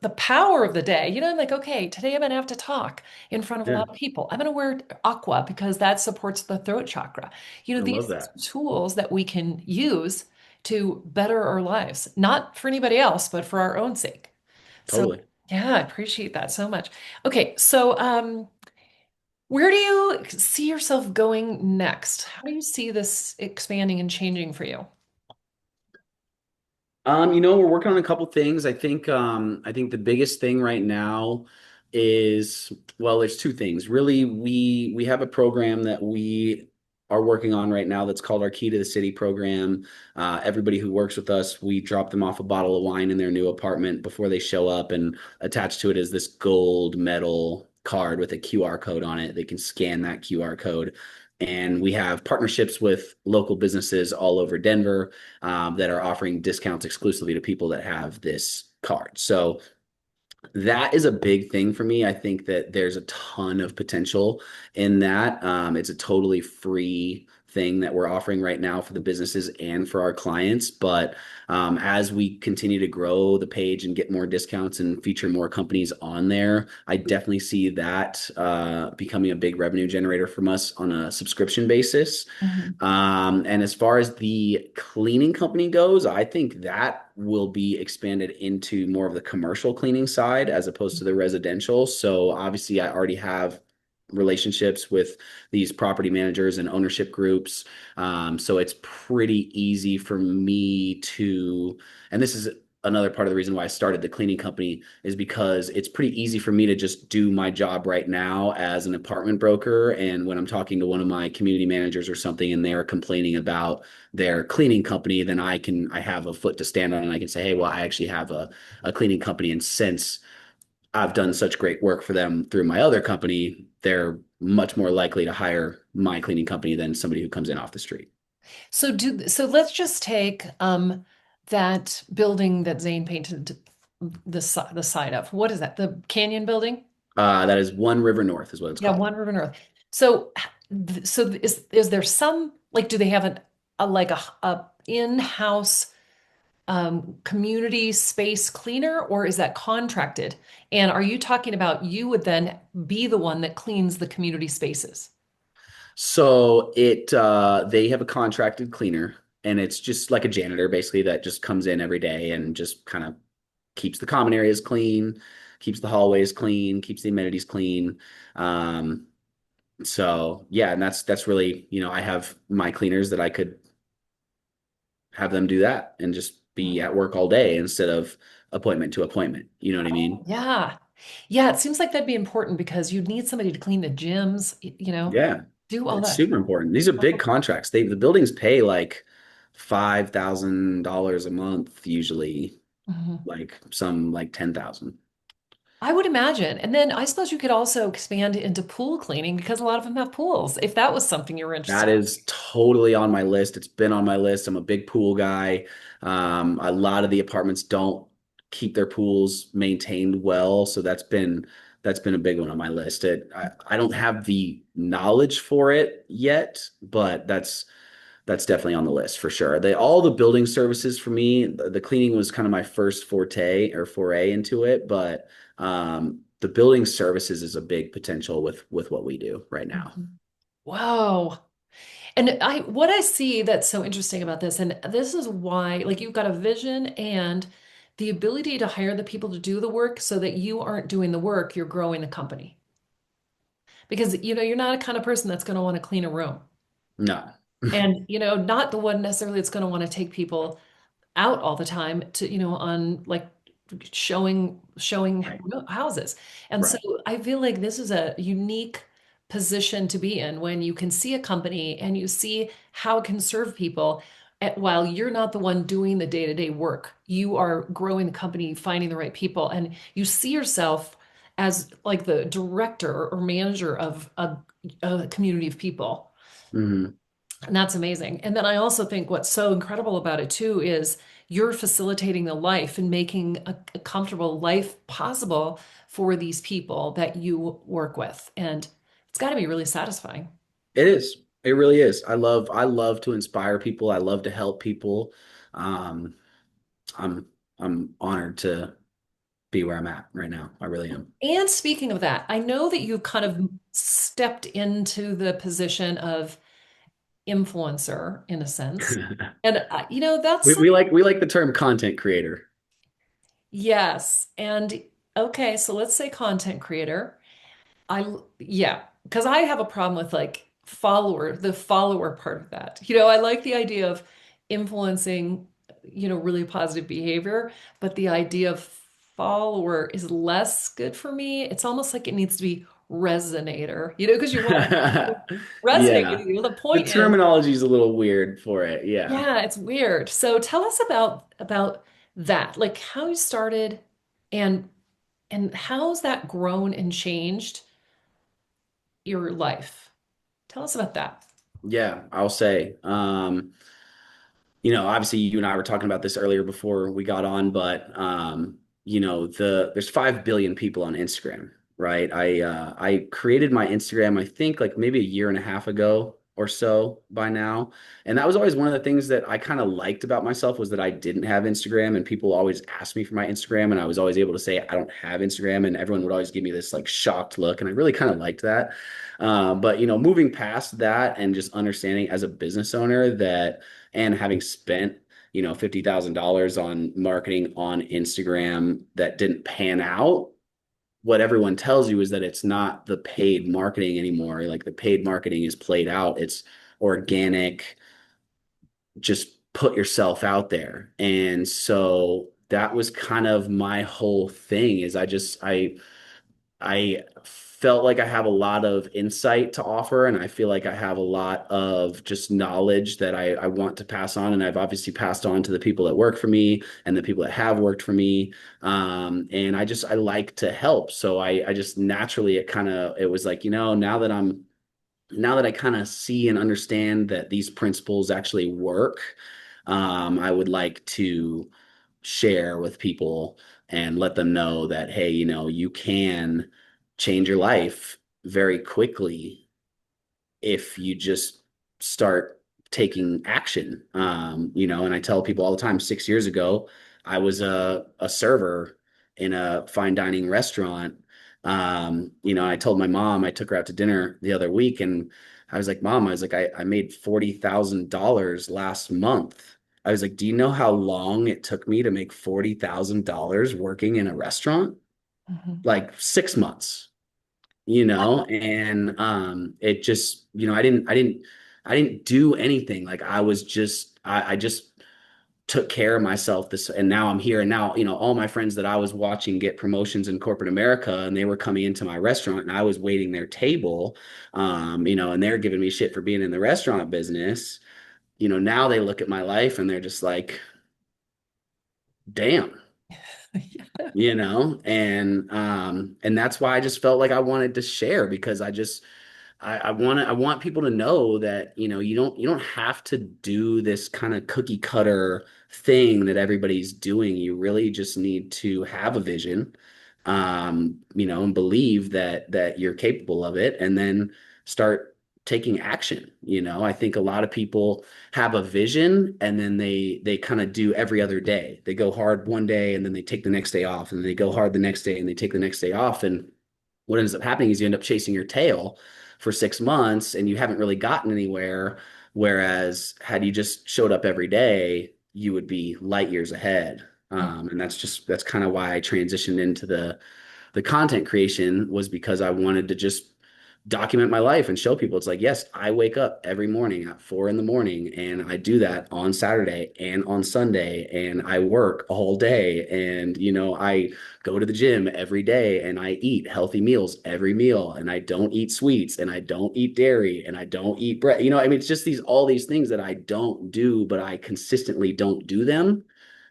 the power of the day. I'm like, okay, today I'm gonna have to talk in front of a Yeah, lot of people. I'm gonna wear aqua because that supports the throat chakra. I love These that. tools that we can use to better our lives, not for anybody else, but for our own sake. So Totally. yeah, I appreciate that so much. Okay, so where do you see yourself going next? How do you see this expanding and changing for you? We're working on a couple things. I think the biggest thing right now is, well, there's two things. Really, we have a program that we are working on right now that's called our Key to the City program. Everybody who works with us, we drop them off a bottle of wine in their new apartment before they show up, and attached to it is this gold metal card with a QR code on it. They can scan that QR code. And we have partnerships with local businesses all over Denver that are offering discounts exclusively to people that have this card. So that is a big thing for me. I think that there's a ton of potential in that. It's a totally free thing that we're offering right now for the businesses and for our clients. But as we continue to grow the page and get more discounts and feature more companies on there, I definitely see that becoming a big revenue generator from us on a subscription basis. Mhm. And as far as the cleaning company goes, I think that will be expanded into more of the commercial cleaning side as opposed to the residential. So obviously, I already have relationships with these property managers and ownership groups. So it's pretty easy for me to, and this is another part of the reason why I started the cleaning company is because it's pretty easy for me to just do my job right now as an apartment broker. And when I'm talking to one of my community managers or something and they're complaining about their cleaning company, then I have a foot to stand on and I can say, hey, well, I actually have a cleaning company. And since I've done such great work for them through my other company, they're much more likely to hire my cleaning company than somebody who comes in off the street. So let's just take that building that Zane painted the side of. What is that? The Canyon building? That is One River North, is what it's Yeah, called. One River North. So is there some like do they have a like a in-house community space cleaner or is that contracted? And are you talking about you would then be the one that cleans the community spaces? So they have a contracted cleaner, and it's just like a janitor basically that just comes in every day and just kind of keeps the common areas clean, keeps the hallways clean, keeps the amenities clean. Um, so yeah, and that's really, I have my cleaners that I could have them do that and just be at work all day instead of appointment to appointment. You know what I mean? Yeah. Yeah, it seems like that'd be important because you'd need somebody to clean the gyms, Yeah, do all it's that. super important. These are big contracts. The buildings pay like $5,000 a month usually, Mhm. like some like 10,000. I would imagine. And then I suppose you could also expand into pool cleaning because a lot of them have pools, if that was something you were That interested is totally on my list. It's been on my list. I'm a big pool guy. A lot of the apartments don't keep their pools maintained well, so that's been a big one on my list. I don't have the knowledge for it yet, but that's definitely on the list for sure. All the building services for me, the cleaning was kind of my first foray into it, but the building services is a big potential with what we do right in. now. Mhm. Whoa. And what I see that's so interesting about this, and this is why, like you've got a vision and the ability to hire the people to do the work so that you aren't doing the work, you're growing the company. Because you're not a kind of person that's going to want to clean a room. No. And not the one necessarily that's going to want to take people out all the time to on like showing Right. houses. And so Right. I feel like this is a unique position to be in when you can see a company and you see how it can serve people while you're not the one doing the day-to-day work. You are growing the company, finding the right people, and you see yourself as like the director or manager of a community of people. Hmm. And that's amazing. And then I also think what's so incredible about it too is you're facilitating the life and making a comfortable life possible for these people that you work with. And it's got to be really satisfying. It is. It really is. I love to inspire people. I love to help people. Um, I'm I'm honored to be where I'm at right now. I really am. And speaking of that, I know that you've kind of stepped into the position of influencer in a sense. And We, that's we like we like the term content creator. yes. And okay, so let's say content creator. Yeah, because I have a problem with like the follower part of that. I like the idea of influencing. really positive behavior, but the idea of follower is less good for me. It's almost like it needs to be resonator, because you want to resonate with Yeah. you. The The point is, terminology is a little weird for it. Yeah. yeah, it's weird. So tell us about that, like how you started and how's that grown and changed your life? Tell us about that. Yeah, I'll say. Obviously you and I were talking about this earlier before we got on, but there's 5 billion people on Instagram, right? I created my Instagram, I think like maybe a year and a half ago or so by now. And that was always one of the things that I kind of liked about myself was that I didn't have Instagram and people always asked me for my Instagram and I was always able to say I don't have Instagram and everyone would always give me this like shocked look and I really kind of liked that. But moving past that and just understanding as a business owner that and having spent $50,000 on marketing on Instagram that didn't pan out, what everyone tells you is that it's not the paid marketing anymore. Like the paid marketing is played out. It's organic, just put yourself out there. And so that was kind of my whole thing is I felt like I have a lot of insight to offer, and I feel like I have a lot of just knowledge that I want to pass on. And I've obviously passed on to the people that work for me and the people that have worked for me. And I like to help. So I just naturally, it was like, now that I kind of see and understand that these principles actually work, I would like to share with people and let them know that, hey, you can change your life very quickly if you just start taking action. And I tell people all the time, 6 years ago, I was a server in a fine dining restaurant. I told my mom, I took her out to dinner the other week and I was like, Mom, I was like, I made $40,000 last month. I was like, do you know how long it took me to make $40,000 working in a restaurant? Mhm. Like 6 months, and it just, I didn't do anything. Like I just took care of myself this and now I'm here and now, all my friends that I was watching get promotions in corporate America and they were coming into my restaurant and I was waiting their table, and they're giving me shit for being in the restaurant business. Now they look at my life and they're just like, damn, and that's why I just felt like I wanted to share because I want people to know that you don't have to do this kind of cookie cutter thing that everybody's doing. You really just need to have a vision, and believe that you're capable of it, and then start taking action. I think a lot of people have a vision and then they kind of do every other day. They go hard one day and then they take the next day off, and then they go hard the next day and they take the next day off, and what ends up happening is you end up chasing your tail for 6 months and you haven't really gotten anywhere. Whereas had you just showed up every day, you would be light years ahead. And that's kind of why I transitioned into the content creation was because I wanted to just document my life and show people it's like, yes, I wake up every morning at 4 in the morning and I do that on Saturday and on Sunday and I work a whole day and I go to the gym every day and I eat healthy meals every meal and I don't eat sweets and I don't eat dairy and I don't eat bread. I mean it's just all these things that I don't do but I consistently don't do them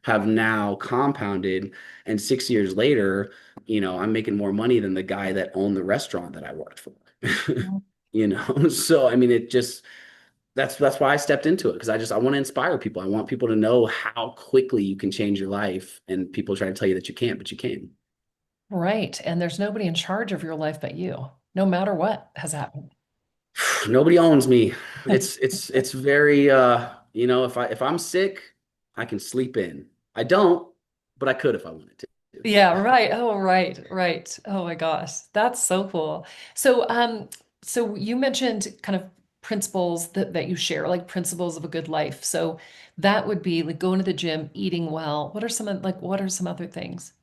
have now compounded, and 6 years later, I'm making more money than the guy that owned the restaurant that I worked for. So I mean, it just that's why I stepped into it because I want to inspire people. I want people to know how quickly you can change your life, and people try to tell you that you can't, but you can. Right. And there's nobody in charge of your life but you, no matter what has happened. Nobody owns me. It's very if I'm sick, I can sleep in. I don't, but I could if I wanted to. Yeah, right. Oh, right, right. Oh my gosh. That's so cool. So you mentioned kind of principles that you share, like principles of a good life. So that would be like going to the gym, eating well. What are some other things?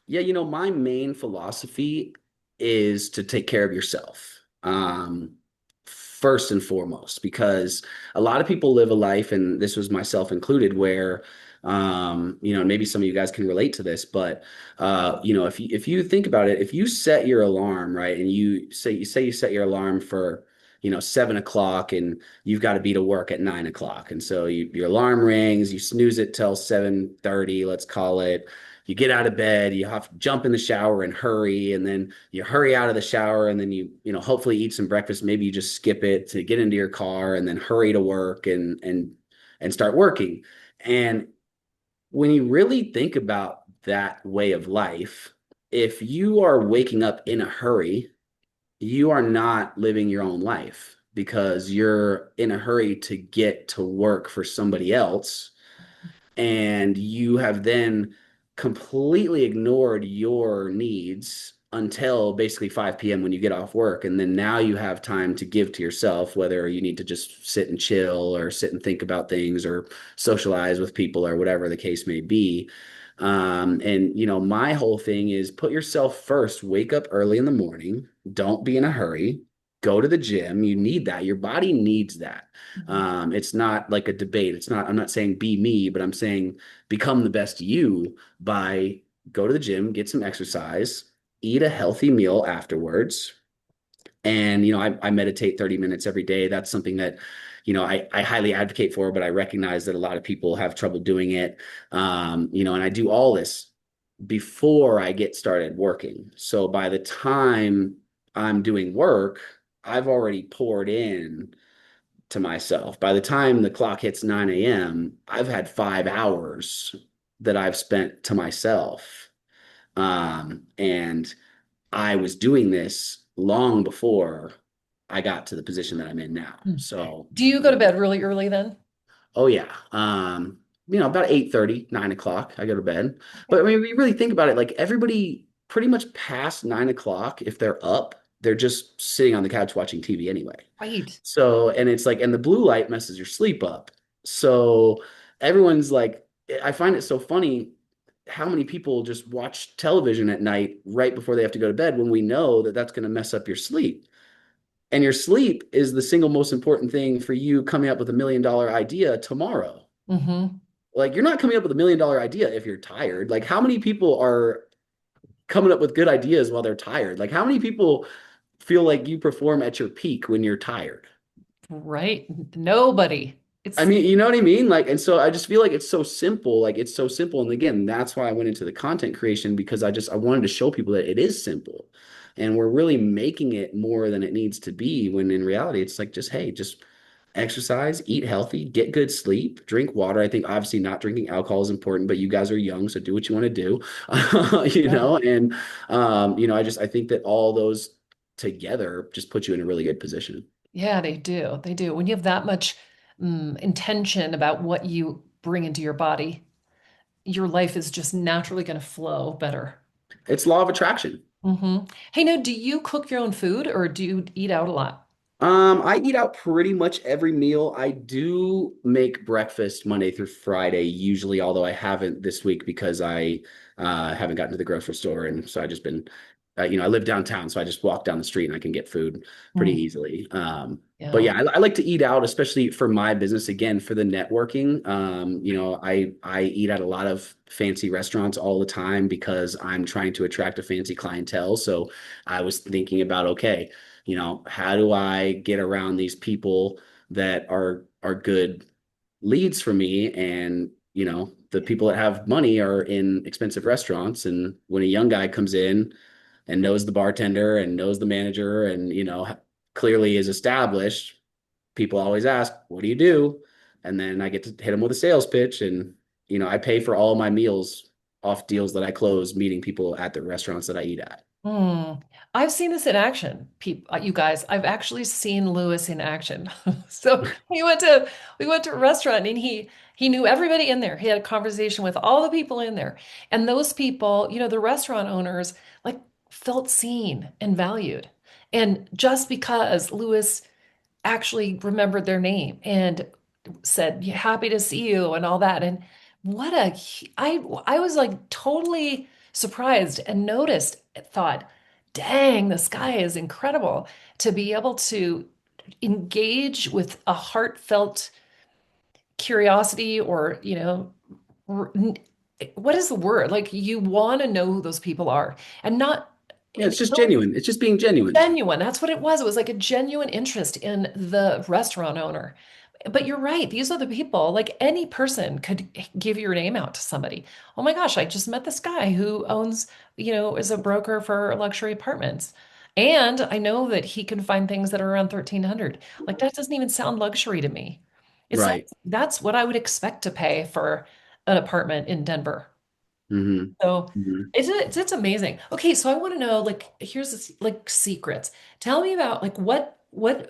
Yeah, my main philosophy is to take care of yourself. First and foremost, because a lot of people live a life, and this was myself included, where Maybe some of you guys can relate to this, but if you think about it, if you set your alarm, right, and you set your alarm for 7 o'clock, and you've got to be to work at 9 o'clock, and so your alarm rings, you snooze it till 7:30, let's call it. You get out of bed, you have to jump in the shower and hurry, and then you hurry out of the shower, and then hopefully eat some breakfast. Maybe you just skip it to get into your car and then hurry to work and start working. And when you really think about that way of life, if you are waking up in a hurry, you are not living your own life because you're in a hurry to get to work for somebody else, and you have then completely ignored your needs until basically 5 p.m. when you get off work. And then now you have time to give to yourself, whether you need to just sit and chill or sit and think about things or socialize with people or whatever the case may be. My whole thing is put yourself first, wake up early in the morning, don't be in a hurry, go to the gym. You need that. Your body needs that. Mhm. It's not like a debate. I'm not saying be me, but I'm saying become the best you by go to the gym, get some exercise, eat a healthy meal afterwards. And, I meditate 30 minutes every day. That's something that, I highly advocate for, but I recognize that a lot of people have trouble doing it. And I do all this before I get started working. So by the time I'm doing work, I've already poured in to myself. By the time the clock hits 9 a.m., I've had 5 hours that I've spent to myself. And I was doing this long before I got to the position that I'm in now. Hmm. So, Do you go to bed really early then? oh yeah. About 8:30, 9 o'clock, I go to bed. But I mean, when you really think about it, like everybody pretty much past 9 o'clock, if they're up, they're just sitting on the couch watching TV anyway. Right. So, and it's like, and the blue light messes your sleep up. So everyone's like, I find it so funny how many people just watch television at night right before they have to go to bed when we know that that's going to mess up your sleep. And your sleep is the single most important thing for you coming up with $1 million idea tomorrow. Hmm. Like, you're not coming up with $1 million idea if you're tired. Like, how many people are coming up with good ideas while they're tired? Like, how many people feel like you perform at your peak when you're tired? Right. Nobody. I It's mean, you know what I mean? Like, and so I just feel like it's so simple. Like, it's so simple. And again, that's why I went into the content creation, because I wanted to show people that it is simple. And we're really making it more than it needs to be, when in reality, it's like, just, hey, just exercise, eat healthy, get good sleep, drink water. I think obviously not drinking alcohol is important, but you guys are young, so do what you want to do. yeah. And I think that all those together just put you in a really good position. Yeah, they do. They do. When you have that much intention about what you bring into your body, your life is just naturally going to flow better. It's law of attraction. Hmm. Hey, now, do you cook your own food or do you eat out a lot? I eat out pretty much every meal. I do make breakfast Monday through Friday, usually, although I haven't this week because I haven't gotten to the grocery store. And so I just been, I live downtown, so I just walk down the street and I can get food pretty Mm, easily. But yeah. yeah, I like to eat out, especially for my business, again, for the networking. I eat at a lot of fancy restaurants all the time because I'm trying to attract a fancy clientele. So I was thinking about, okay, how do I get around these people that are good leads for me? And, the people that have money are in expensive restaurants. And when a young guy comes in and knows the bartender and knows the manager and, clearly is established, people always ask, what do you do? And then I get to hit them with a sales pitch. And, I pay for all my meals off deals that I close, meeting people at the restaurants that I eat at. Hmm. I've seen this in action, you guys. I've actually seen Lewis in action. So we went to a restaurant and he knew everybody in there. He had a conversation with all the people in there. And those people, the restaurant owners, like felt seen and valued. And just because Lewis actually remembered their name and said, "Yeah, happy to see you," and all that. And what a, I was like totally surprised and noticed, thought, dang, this guy is incredible to be able to engage with a heartfelt curiosity or, r- n- what is the word? Like you want to know who those people are and not Yeah, it's just don't genuine. It's just being genuine. genuine. That's what it was. It was like a genuine interest in the restaurant owner. But you're right. These are the people, like any person could give your name out to somebody. Oh my gosh, I just met this guy who owns, is a broker for luxury apartments. And I know that he can find things that are around 1300. Like that doesn't even sound luxury to me. It's not, Right. that's what I would expect to pay for an apartment in Denver. Hmm. So Hmm. it's amazing. Okay, so I want to know like here's this, like secrets. Tell me about like what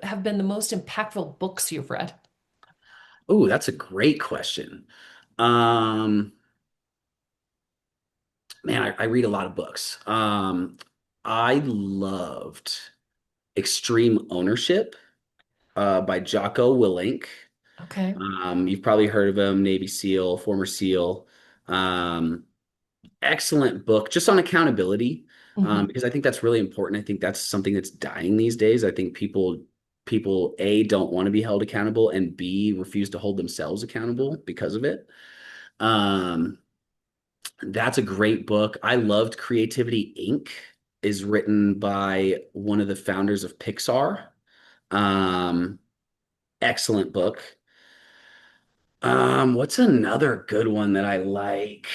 have been the most impactful books you've read? Oh, that's a great question. Um, Man, I read a lot of books. I loved Extreme Ownership by Jocko Willink. Okay. You've probably heard of him, Navy SEAL, former SEAL. Um, Excellent book just on accountability, Hmm. because I think that's really important. I think that's something that's dying these days. I think people A, don't want to be held accountable, and B, refuse to hold themselves accountable because of it. Um, that's a great book. I loved Creativity Inc. is written by one of the founders of Pixar. Um, Excellent book. What's another good one that I like?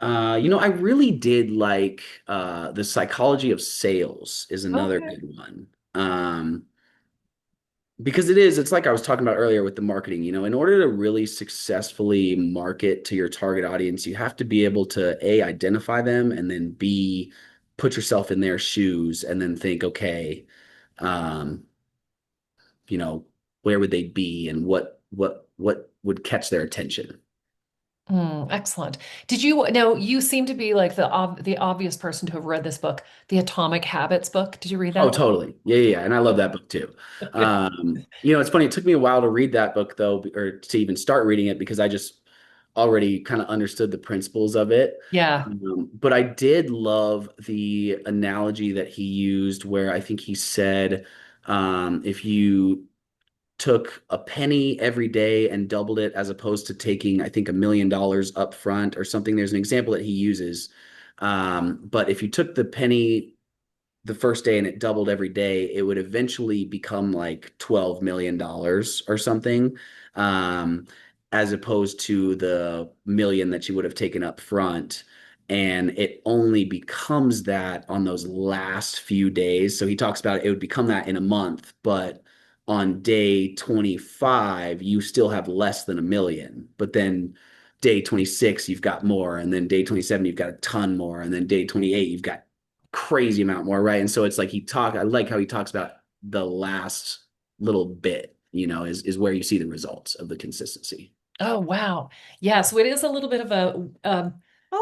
I really did like The Psychology of Sales is another Okay. good one. Because it's like I was talking about earlier with the marketing, in order to really successfully market to your target audience, you have to be able to A, identify them, and then B, put yourself in their shoes and then think, okay, um, you know, where would they be and what would catch their attention? Excellent. Did you now you seem to be like the obvious person to have read this book, the Atomic Habits book. Did you read Oh, that? totally. Yeah, yeah, yeah. And I love that book too. Good. It's funny. It took me a while to read that book though, or to even start reading it because I just already kind of understood the principles of it. Yeah. But I did love the analogy that he used where I think he said, if you took a penny every day and doubled it as opposed to taking, I think, $1 million up front or something, there's an example that he uses. But if you took the penny the first day and it doubled every day, it would eventually become like $12 million or something, um, as opposed to the million that you would have taken up front. And it only becomes that on those last few days. So he talks about it would become that in a month, but on day 25, you still have less than a million. But then day 26, you've got more. And then day 27, you've got a ton more. And then day 28, you've got crazy amount more, right? And so it's like I like how he talks about the last little bit, is where you see the results of the consistency. Oh, wow. Yeah, so it is a little bit of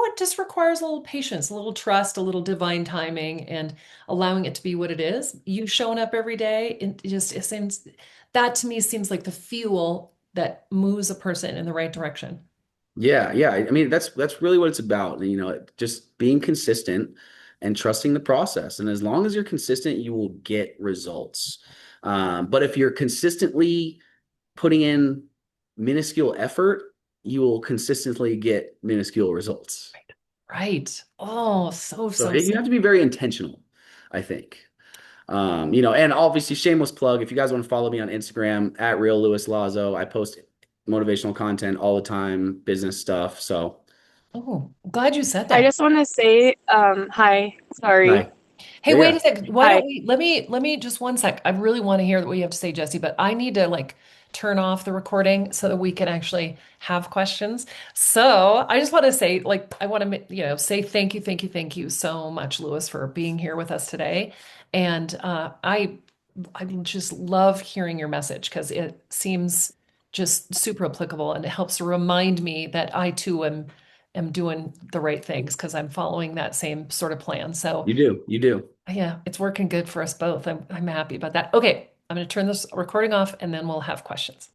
it just requires a little patience, a little trust, a little divine timing, and allowing it to be what it is. You showing up every day, it seems that to me seems like the fuel that moves a person in the right direction. Yeah, yeah. I mean, that's really what it's about. Just being consistent and trusting the process. And as long as you're consistent, you will get results. But if you're consistently putting in minuscule effort, you will consistently get minuscule results. Right. Oh, So so. you have to be very intentional, I think. And obviously shameless plug. If you guys want to follow me on Instagram at Real Louis Lazo, I post motivational content all the time, business stuff. So Oh, glad you said I that. just want to say, hi, sorry. hi. Hey, Yeah, wait yeah. a second. Why Hi. don't we let me just one sec. I really want to hear what you have to say, Jesse, but I need to like turn off the recording so that we can actually have questions. So I just want to say, like, I want to, say thank you so much, Louis, for being here with us today. And I just love hearing your message because it seems just super applicable and it helps to remind me that I too am doing the right things because I'm following that same sort of plan. So You do. You do. yeah, it's working good for us both. I'm happy about that. Okay, I'm going to turn this recording off and then we'll have questions.